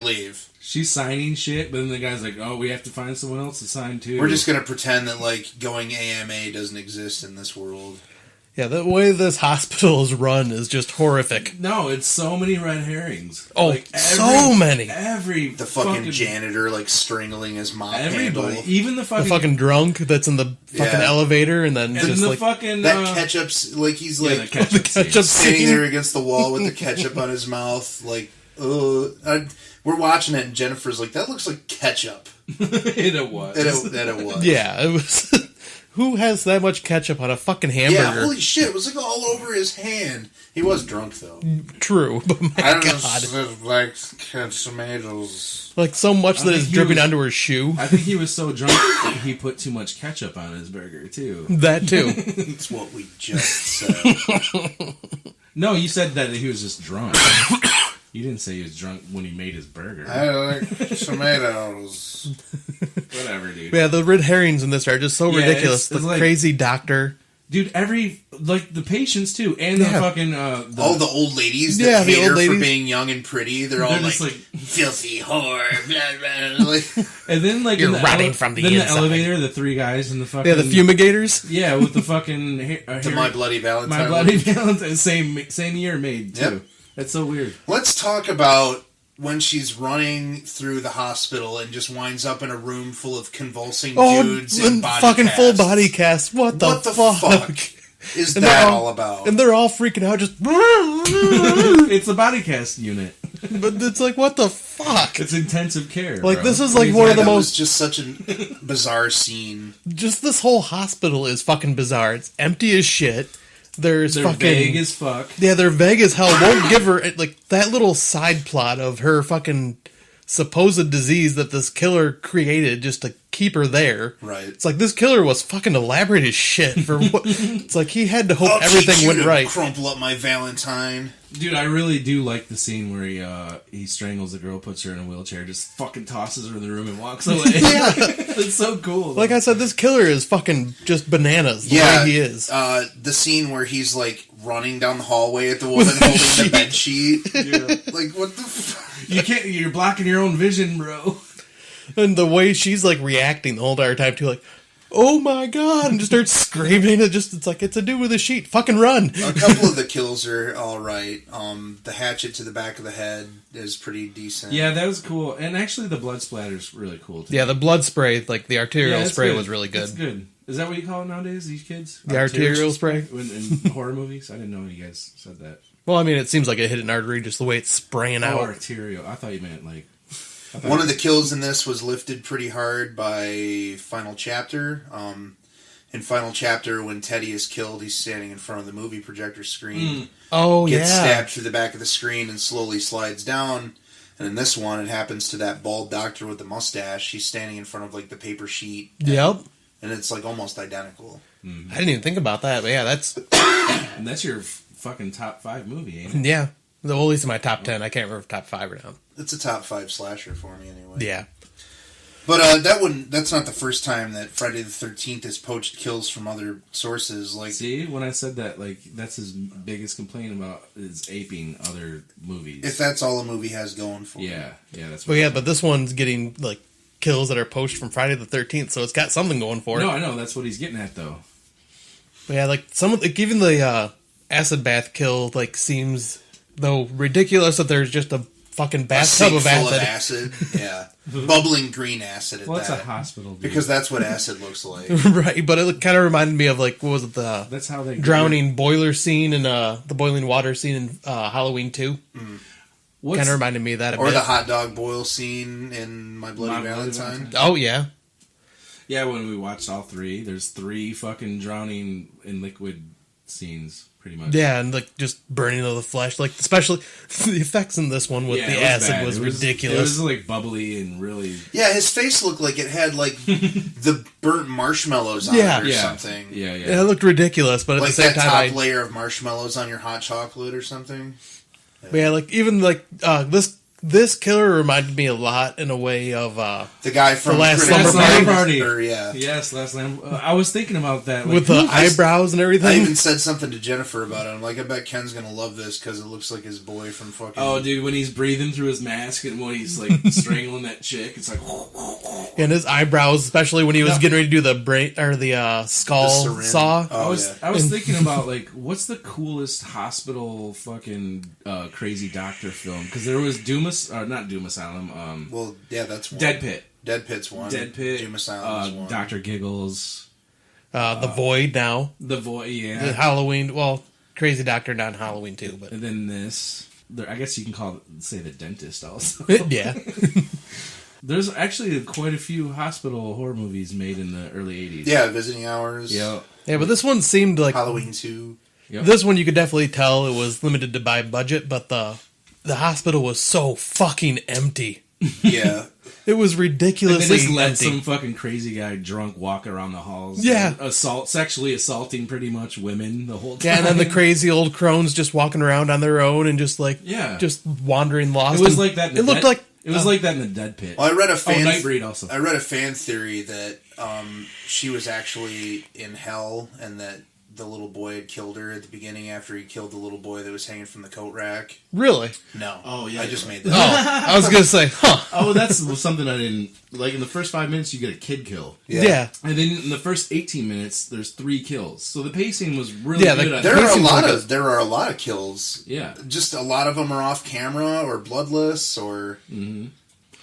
leave. She's signing shit, but then the guy's like, "Oh, we have to find someone else to sign too." We're just gonna pretend that like going AMA doesn't exist in this world. Yeah, the way this hospital is run is just horrific. No, it's so many red herrings. Oh, like so many. The fucking janitor like strangling his mop everybody, handle. even the fucking drunk that's in the fucking elevator, and then just the like fucking that ketchup's like he's like the ketchup standing there against the wall with the ketchup on his mouth, like we're watching it, and Jennifer's like, "That looks like ketchup." And it was. And it was. Yeah, it was. Who has that much ketchup on a fucking hamburger? Yeah, holy shit! It was like all over his hand. He was drunk though. True, but my I don't God, know, like tomatoes. like so much that is dripping onto her shoe. I think he was so drunk he put too much ketchup on his burger too. That too. That's what we just said. No, you said that he was just drunk. You didn't say he was drunk when he made his burger. I like tomatoes. Whatever, dude. Yeah, the red herrings in this are just so ridiculous. It's the like, crazy doctor. Dude, the patients too, and the fucking all the old ladies that hate her for being young and pretty. They're all like filthy whore, blah, blah, like, and then like you're rotting from the inside. The elevator, the three guys in the fucking the fumigators. Yeah, with the fucking to My Bloody Valentine. My Bloody Valentine, same year made too. Yep. That's so weird. Let's talk about when she's running through the hospital and just winds up in a room full of convulsing dudes in body fucking casts. full body cast. What the fuck is that all about? And they're all freaking out. Just it's a body cast unit, but it's like, what the fuck? It's intensive care. Like bro. this is like one of the most. Was just such a bizarre scene. Just this whole hospital is fucking bizarre. It's empty as shit. They're fucking vague as fuck. Yeah, they're vague as hell. Won't give her like that little side plot of her fucking supposed disease that this killer created just to keep her there. Right. It's like this killer was fucking elaborate as shit for what. It's like he had to hope everything went right. Crumple up my Valentine. Dude, I really do like the scene where he strangles the girl, puts her in a wheelchair, just fucking tosses her in the room and walks away. Yeah. It's so cool. Like I said, this killer is fucking just bananas the way he is. The scene where he's like running down the hallway at the woman holding the bed sheet. Yeah. Like, what the fuck? You're blocking your own vision, bro. And the way she's like reacting the whole entire time too, like, oh my god, and just starts screaming. It's like, it's a dude with a sheet. Fucking run. A couple of the kills are alright. The hatchet to the back of the head is pretty decent. Yeah, that was cool. And actually the blood splatter's really cool too. Yeah, the blood spray, like the arterial spray was really good. That's good. Is that what you call it nowadays, these kids? The arterial spray? In horror movies? I didn't know you guys said that. Well, I mean, it seems like it hit an artery just the way it's spraying out. Arterial. I thought you meant like... One of the kills in this was lifted pretty hard by Final Chapter. In Final Chapter, when Teddy is killed, he's standing in front of the movie projector screen. Oh, gets stabbed through the back of the screen and slowly slides down. And in this one, it happens to that bald doctor with the mustache. He's standing in front of like the paper sheet. Yep. And it's like almost identical. I didn't even think about that, but yeah, that's... And that's your fucking top 5 movie, ain't it? Yeah. Well, at least in my top 10. I can't remember top 5 right now. It's a top 5 slasher for me anyway. Yeah. But that's not the first time that Friday the 13th has poached kills from other sources. Like, see, when I said that, like, that's his biggest complaint about is aping other movies. If that's all a movie has going for it. Yeah, that's what but this one's getting, like, kills that are poached from Friday the 13th, so it's got something going for it. No, I know, that's what he's getting at, though. But yeah, like, even the acid bath kill, like, seems, though, ridiculous that there's just a fucking bathtub of acid. Yeah. Bubbling green acid at that. Well, it's a hospital, dude. Because that's what acid looks like. Right, but it kind of reminded me of, like, what was it, that's how they drowning boiler scene and the boiling water scene in Halloween 2. Mm. Kind of reminded me of that a bit. Or the hot dog boil scene in My Bloody Valentine. Oh, yeah. Yeah, when we watched all 3, there's 3 fucking drowning in liquid scenes. Pretty much. Yeah, and like just burning of the flesh, like especially the effects in this one with the acid was ridiculous. It was like bubbly and really. Yeah, his face looked like it had like the burnt marshmallows on it or something. Yeah. It looked ridiculous, but at like the same that time, top layer of marshmallows on your hot chocolate or something. Yeah, like even like this This killer reminded me a lot in a way of the guy from The Last Critical Slumber Party. Yeah. Yes, Last Lamb. I was thinking about that. with the eyebrows and I everything. even said something to Jennifer about it. I'm like, I bet Ken's gonna love this because it looks like his boy from fucking. Oh, dude, when he's breathing through his mask and when he's like strangling that chick, it's like. And his eyebrows, especially when he was getting ready to do the brain or the skull saw. Oh, I was thinking about like, what's the coolest hospital fucking crazy doctor film? Because there was not Doom Asylum. Well, yeah, that's one. Dead Pit. Dead Pit's one. Dead Pit. Doom Asylum is one. Dr. Giggles. The Void now. The Void, yeah. The Halloween. Well, Crazy Doctor not Halloween too, but And then this. I guess you can say the dentist also. yeah. There's actually quite a few hospital horror movies made in the early 80s. Yeah, Visiting Hours. Yeah. Yeah, but this one seemed like Halloween 2. Yep. This one you could definitely tell it was limited to by budget, but the hospital was so fucking empty. Yeah. It was And ridiculously they just let empty. some fucking crazy guy drunk walk around the halls. Yeah. And sexually assaulting pretty much women the whole time. Yeah, and then the crazy old crones just walking around on their own and just like just wandering lost. It was And like that. It looked like It was like that in the Dead Pit. Well, I read a fan. Nightbreed also. I read a fan theory that she was actually in hell, and that the little boy had killed her at the beginning after he killed the little boy that was hanging from the coat rack. really. No. Oh, yeah, I just you're made that. Oh, I was gonna say, huh? Oh, that's something I didn't like. In the first 5 minutes, you get a kid kill, Yeah. and then in the first 18 minutes, there's 3 kills. So the pacing was really Yeah, good. There are Pacing's there are a lot of kills. Yeah. Just a lot of them are off camera or bloodless or.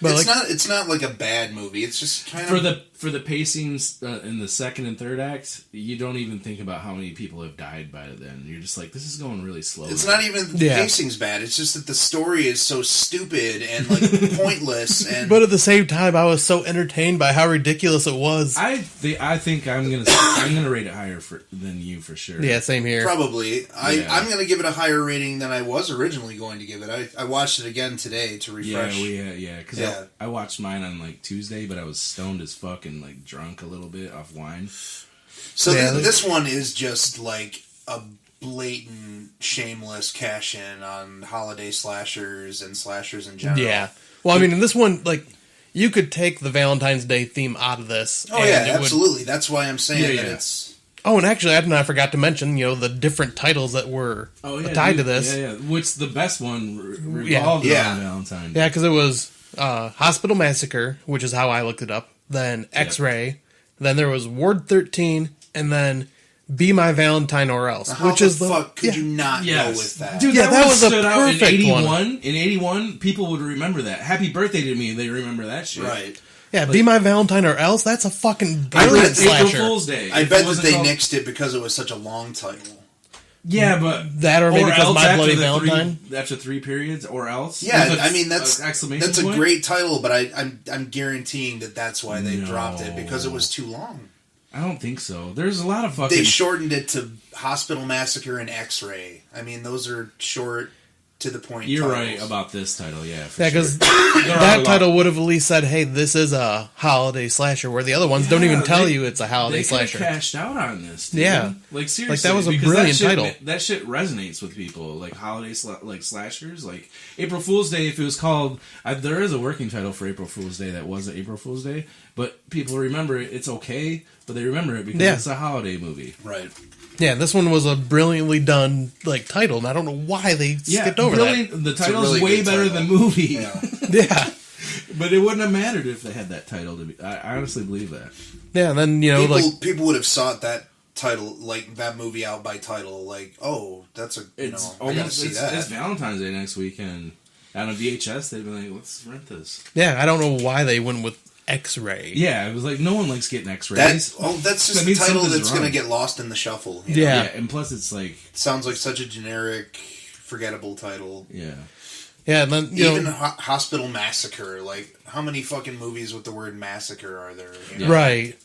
But It's not like a bad movie. It's just kind of For the pacings in the second and third act, you don't even think about how many people have died by then. You're just like, this is going really slow. It's not even the pacing's bad. It's just that the story is so stupid and like pointless. And But at the same time, I was so entertained by how ridiculous it was. I think I'm gonna rate it higher than you for sure. Yeah, same here. probably Yeah. I'm gonna give it a higher rating than I was originally going to give it. I watched it again today to refresh. Because Yeah. I watched mine on like Tuesday, but I was stoned as fuck and like drunk a little bit off wine. So Yeah, this one is just like a blatant, shameless cash in on holiday slashers and slashers in general. Yeah. Well, I mean, in this one, like, you could take the Valentine's Day theme out of this. Oh and yeah, it would- absolutely. That's why I'm saying Yeah, that yeah. it's. Oh, and actually, I forgot to mention, the different titles that were tied to this. Yeah, yeah. Which the best one revolved Yeah. around Valentine. Yeah, because it was Hospital Massacre, which is how I looked it up. Then X-Ray. Then there was Ward 13, and then Be My Valentine or Else, How which the is the fuck could you not go with that? Dude, Yeah, that was a stood out in perfect 81. one. In 81, people would remember that. Happy birthday to me, they remember that shit. Right. Yeah, Be My Valentine or Else. That's a fucking I brilliant read April slasher. Fool's Day. I If it bet that wasn't they called- nixed it because it was such a long title. Yeah, but That or maybe because else My after Bloody the Valentine. after 3 periods, or else. Yeah, With a- I mean that's exclamation that's a point? great title, but I'm guaranteeing that's why they No. dropped it because it was too long. I don't think so. There's a lot of fucking. They shortened it to Hospital Massacre and X-Ray. I mean, those are short, to the point. You're titles. right about this title, yeah. For Yeah, sure. because There are a that lot- title would have at least said, "Hey, this is a holiday slasher," where the other ones don't even tell they- you it's a holiday They could have slasher. cashed out on this. Dude. Yeah. Like seriously, Like, that was a because brilliant shit, title. That shit resonates with people. Like holiday slashers. Like April Fool's Day. If it was called, there is a working title for April Fool's Day that wasn't April Fool's Day, but people remember it. It's okay, but they remember it because it's a holiday movie. Right. Yeah, this one was a brilliantly done title, and I don't know why they skipped over that. The title's really way good better title. than movie. Yeah. Yeah, But it wouldn't have mattered if they had that title. I honestly believe that. yeah, and then People would have sought that title, like that movie out by title. Like, oh, that's a I gotta see that. It's Valentine's Day next weekend. On a VHS, they'd be like, let's rent this. yeah, I don't know why they went with X-Ray. Yeah, it was like, no one likes getting X-rays. That's just That a means title something's that's going to wrong. get lost in the shuffle. you know? Yeah. And plus it's like, It sounds like such a generic, forgettable title. yeah. Yeah, and then Even Hospital Massacre. Like, how many fucking movies with the word massacre are there? You know? right.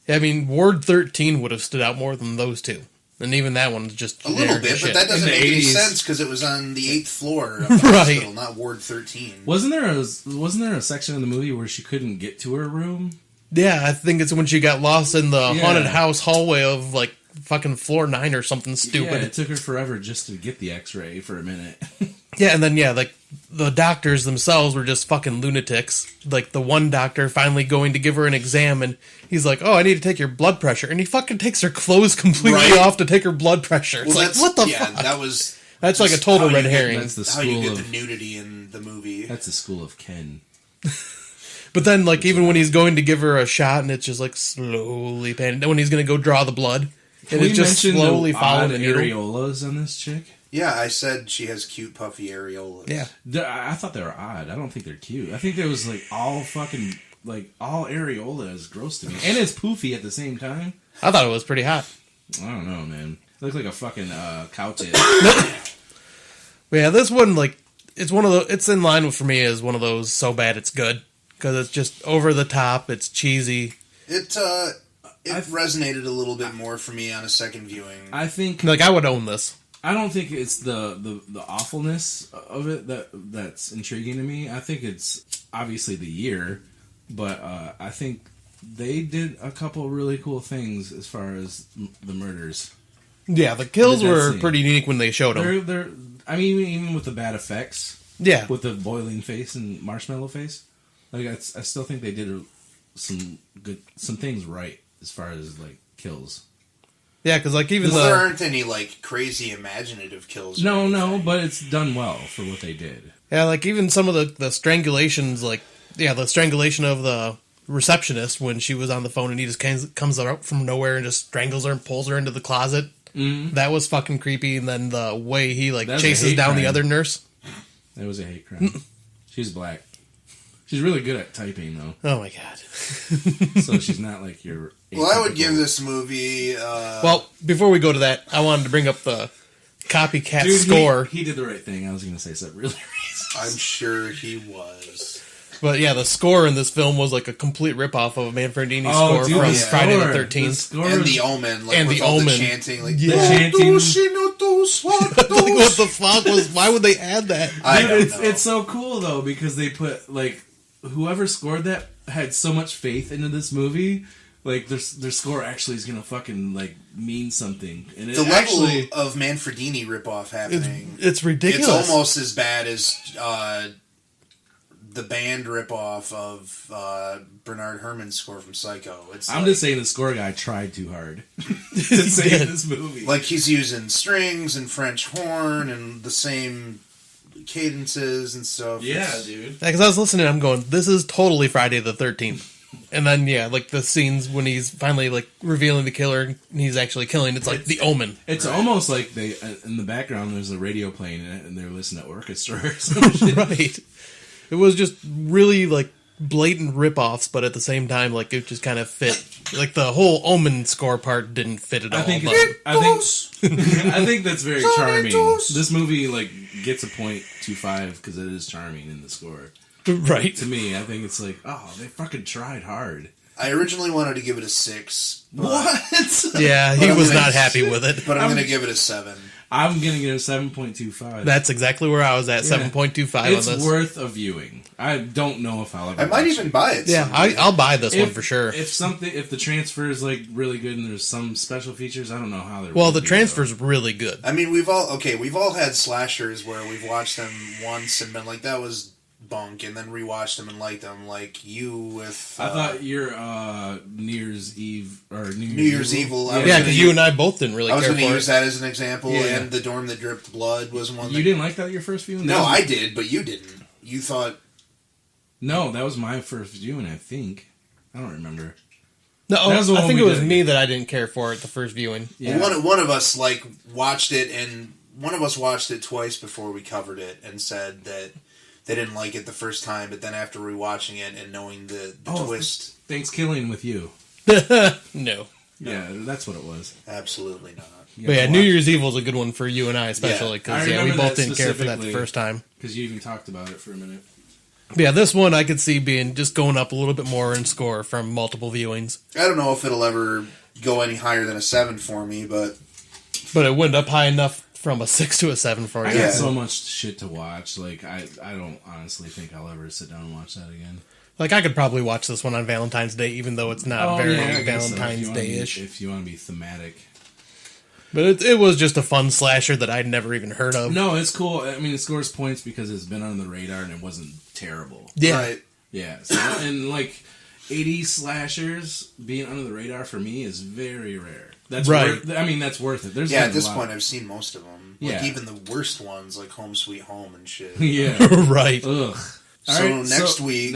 Yeah, I mean, Ward 13 would have stood out more than those two, and even that one's just A little generic bit, as but shit. that doesn't In the make any 80s. sense because it was on the 8th floor of the Right. hospital, not Ward 13. Wasn't there a section in the movie where she couldn't get to her room? Yeah, I think it's when she got lost in the Yeah. haunted house hallway of fucking floor 9 or something Yeah, stupid. it took her forever just to get the X-ray for a minute. Yeah, and then the doctors themselves were just fucking lunatics. Like, the one doctor finally going to give her an exam, and he's like, oh, I need to take your blood pressure. And he fucking takes her clothes completely off to take her blood pressure. It's like, what the fuck? That's like a total red herring. That's the school how you get the nudity in the movie. That's the school of Ken. But then, like, even when he's going to give her a shot, and it's just, like, slowly panning. Then when he's going to go draw the blood, and it's just slowly following the areolas on this chick? Yeah, I said she has cute, puffy areolas. Yeah. I thought they were odd. I don't think they're cute. I think there was, like, all fucking, like, all areola is gross to me. And it's poofy at the same time. I thought it was pretty hot. I don't know, man. It looked like a fucking cow tit. But yeah, this one, like, it's in line with, for me, as one of those so bad it's good. Because it's just over the top, it's cheesy. It resonated a little bit more for me on a second viewing. I think... Like, I would own this. I don't think it's the awfulness of it that's intriguing to me. I think it's obviously the year, but I think they did a couple really cool things as far as the murders. Yeah, the kills were pretty unique when they showed them. I mean, even with the bad effects. Yeah. With the boiling face and marshmallow face. Like, I still think they did some things right as far as, like, kills. Yeah, because, like, even there aren't any, like, crazy imaginative kills. No, but it's done well for what they did. Yeah, like, even some of the strangulations, like, yeah, the strangulation of the receptionist when she was on the phone and he just comes out from nowhere and just strangles her and pulls her into the closet. Mm-hmm. That was fucking creepy. And then the way he, like, chases down the other nurse. That was a hate crime. She's black. She's really good at typing, though. Oh, my God. So she's not like your... Well, I would give this movie... Well, before we go to that, I wanted to bring up the copycat score. He did the right thing. I was going to say something really racist. I'm sure he was. But yeah, the score in this film was like a complete ripoff of a Manfredini score from Friday the 13th. And The Omen. Like, and with the all Omen. The chanting. Like, yeah. The chanting. Like, what the fuck was... Why would they add that? I don't know. It's so cool, though, because they put, like... Whoever scored that had so much faith into this movie. Like, their score actually is gonna fucking, like, mean something. And the level of Manfredini ripoff happening... It's ridiculous. It's almost as bad as the band ripoff of Bernard Herrmann's score from Psycho. I'm just saying the score guy tried too hard to save this movie. Like, he's using strings and French horn and the same... cadences and stuff. Yeah, dude. Because I was listening, I'm going, this is totally Friday the 13th. And then, yeah, like the scenes when he's finally like revealing the killer and he's actually killing, it's like The Omen. It's almost like they, in the background, there's a radio playing and they're listening to orchestra or something. Right. It was just really like blatant rip-offs, but at the same time, like it just kind of fit. Like the whole Omen score part didn't fit at all. I think that's very charming. This movie like gets a 0.25 because it is charming in the score. Right. To me, I think it's like, oh, they fucking tried hard. I originally wanted to give it a 6. What? Yeah, he was not happy with it. But I'm going to give it a 7. I'm going to give it a 7.25. That's exactly where I was at, 7.25 on this. It's worth a viewing. I don't know if I'll ever I might even buy it. Yeah, I'll buy this one for sure. If the transfer is like really good and there's some special features, I don't know how they're... Well, the transfer's really good. I mean, we've all had slashers where we've watched them once and been like, that was bunk, and then rewatched them and liked them, like you with... I thought your New Year's Eve or New Year's Evil. Yeah, because you and I both didn't really care for it. I was going to use that as an example, and The Dorm That Dripped Blood was one. You didn't like that your first viewing? No, I did, but you didn't. You thought... No, that was my first viewing, I think. I don't remember. No, I think it was me that I didn't care for it the first viewing. Yeah. Well, one of us like watched it, and one of us watched it twice before we covered it, and said that they didn't like it the first time, but then after rewatching it and knowing the twist... Thanksgiving with you. No. Yeah, that's what it was. Absolutely not. But yeah, New Year's Evil is a good one for you and I, especially, because we both didn't care for that the first time. Because you even talked about it for a minute. But yeah, this one I could see being just going up a little bit more in score from multiple viewings. I don't know if it'll ever go any higher than a 7 for me, but it went up high enough from a 6 to a 7 for you. I got so much shit to watch. Like, I don't honestly think I'll ever sit down and watch that again. Like, I could probably watch this one on Valentine's Day, even though it's not very Valentine's Day-ish. If you want to be thematic. But it was just a fun slasher that I'd never even heard of. No, it's cool. I mean, it scores points because it's been on the radar and it wasn't terrible. Yeah. Right. Yeah. So, and like 80s slashers being under the radar for me is very rare. That's right. That's worth it. There's At this point, I've seen most of them. Like, Yeah. even the worst ones, like Home Sweet Home and shit. Yeah. Right. Ugh. So next week,